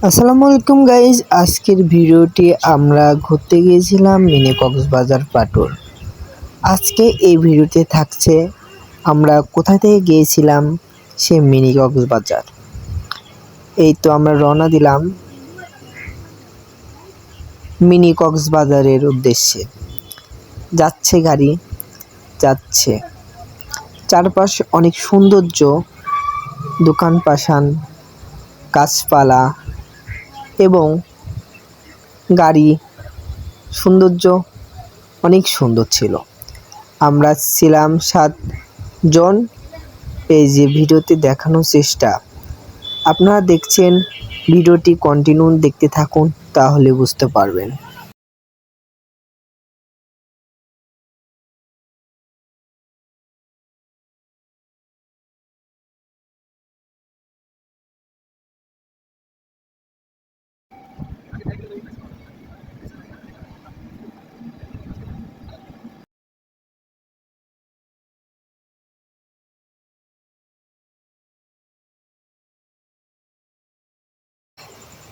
আসসালামু আলাইকুম গাইজ, আজকের ভিডিওটি আমরা ঘুরতে গিয়েছিলাম মিনি কক্সবাজার পাটুর। আজকে এই ভিডিওতে থাকছে আমরা কোথা থেকে গিয়েছিলাম সে মিনি কক্সবাজার। এই তো আমরা রওনা দিলাম মিনি কক্সবাজারের উদ্দেশ্যে। যাচ্ছে গাড়ি, যাচ্ছে। চারপাশে অনেক সৌন্দর্য, দোকান পাশান, গাছপালা এবং গাড়ি, সৌন্দর্য অনেক সুন্দর ছিল। আমরা ছিলাম 7 জন। এই যে ভিডিওতে দেখানোর চেষ্টা, আপনারা দেখছেন, ভিডিওটি কন্টিনিউ দেখতে থাকুন, তাহলে বুঝতে পারবেন।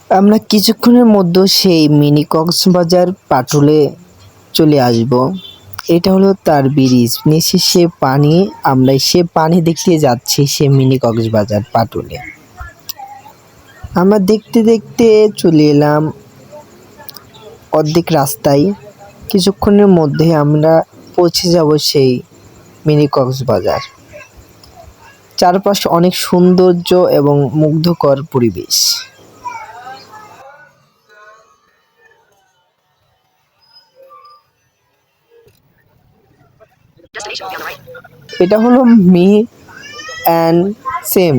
আমরা কিছুক্ষণের মধ্যে সেই মিনি কক্সবাজার পাটুলে চলে আসব। এটা হলো তার ব্রিজ, নিচে সে পানি, আমরা সে পানি দেখতে যাচ্ছি সে মিনি কক্সবাজার পাটুলে। আমরা দেখতে দেখতে চলে এলাম অর্ধেক রাস্তায়। কিছুক্ষণের মধ্যে আমরা পৌঁছে যাব সেই মিনি কক্সবাজার। চারপাশে অনেক সৌন্দর্য এবং মুগ্ধকর পরিবেশ। এটা হলো মি অ্যান্ড সেম।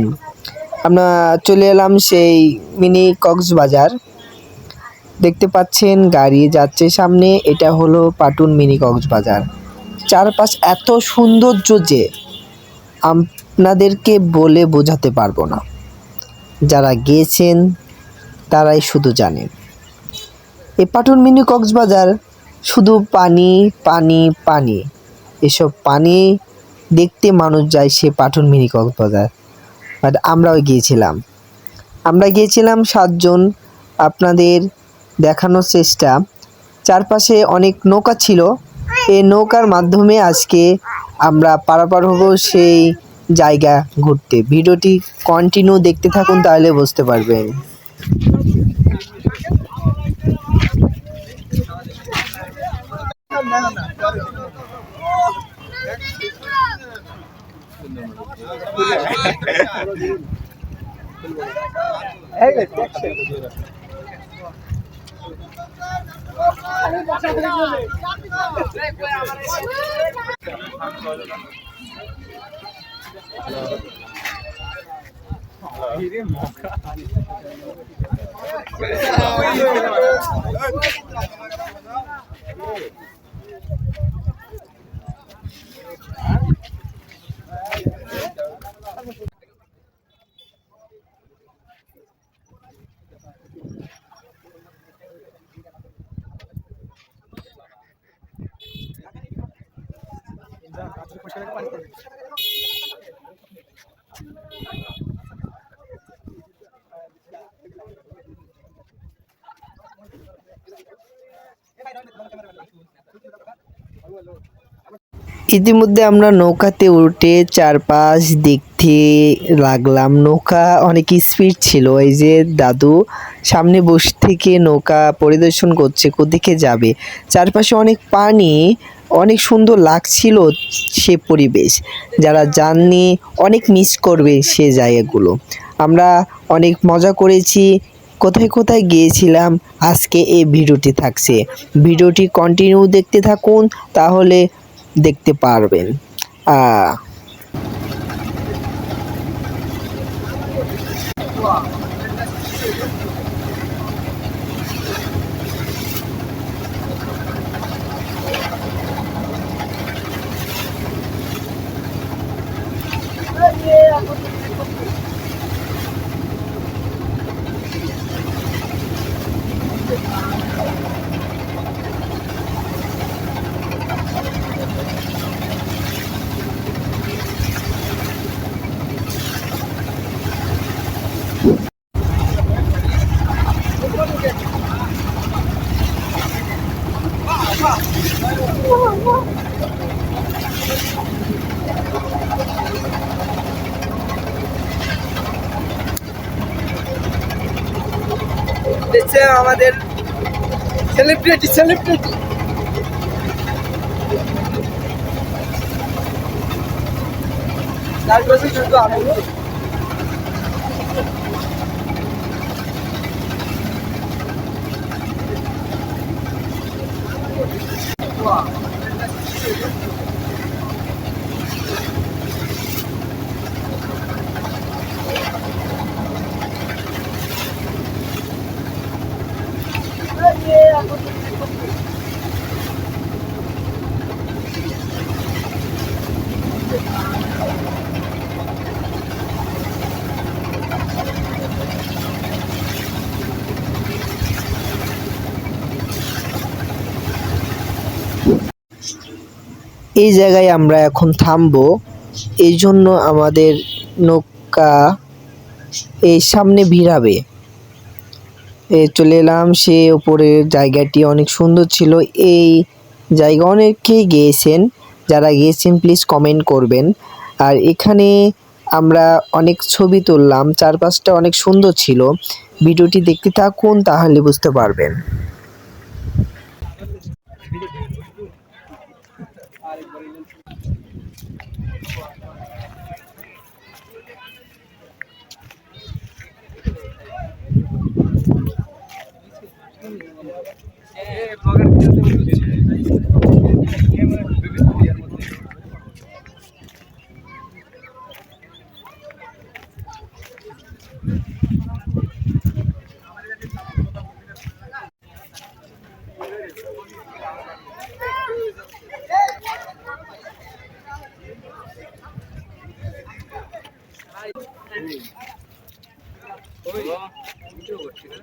আমরা চলে এলাম সেই মিনি কক্সবাজার। দেখতে পাচ্ছেন গাড়ি যাচ্ছে সামনে, এটা হলো পাটুন মিনি কক্সবাজার। চারপাশ এত সৌন্দর্য যে আপনাদেরকে বলে বোঝাতে পারবো না। যারা গিয়েছেন তারাই শুধু জানেন। এই পাটুন মিনি কক্সবাজার শুধু পানি পানি পানি, এসব পানি দেখতে মানুষ যায় সে পাটুন মিনি কক্সবাজার। বাট আমরা গিয়েছিলাম 7 জন। আপনাদের দেখানোর চেষ্টা, চারপাশে অনেক নৌকা ছিল। এই নৌকার মাধ্যমে আজকে আমরা পারাপার হব সেই জায়গা ঘুরতে। ভিডিওটি কন্টিনিউ দেখতে থাকুন, তাহলে বুঝতে পারবেন। ইতিমধ্যে আমরা নৌকাতে উঠে চারপাশ দেখতে লাগলাম। নৌকা অনেক স্পিড ছিল। এই যে দাদু সামনে বসে থেকে নৌকা পরিদর্শন করছে কোদিকে যাবে। চারপাশে অনেক পানি, অনেক সুন্দর লাগছিল সে পরিবেশ। যারা যাননি অনেক মিস করবে সে জায়গাগুলো। আমরা অনেক মজা করেছি। কোথায় কোথায় গিয়েছিলাম আজকে এই ভিডিওটি থাকছে। ভিডিওটি কন্টিনিউ দেখতে থাকুন, তাহলে দেখতে পারবেন। দেখছে আমাদের সেলিব্রিটি সেলিব্রিটি এই জায়গায় আমরা এখন থামবো, এই জন্য আমাদের নৌকা এই সামনে ভিড়াবে। চলে এলাম, সে উপরের জায়গাটি অনেক সুন্দর ছিল। এই জায়গা অনেকেই গিয়েছেন, যারা গিয়েছেন প্লিজ কমেন্ট করবেন। আর এখানে আমরা অনেক ছবি তুললাম, চারপাশটা অনেক সুন্দর ছিল। ভিডিওটি দেখতে থাকুন, তাহলে বুঝতে পারবেন। ওই ভিডিও করছি না।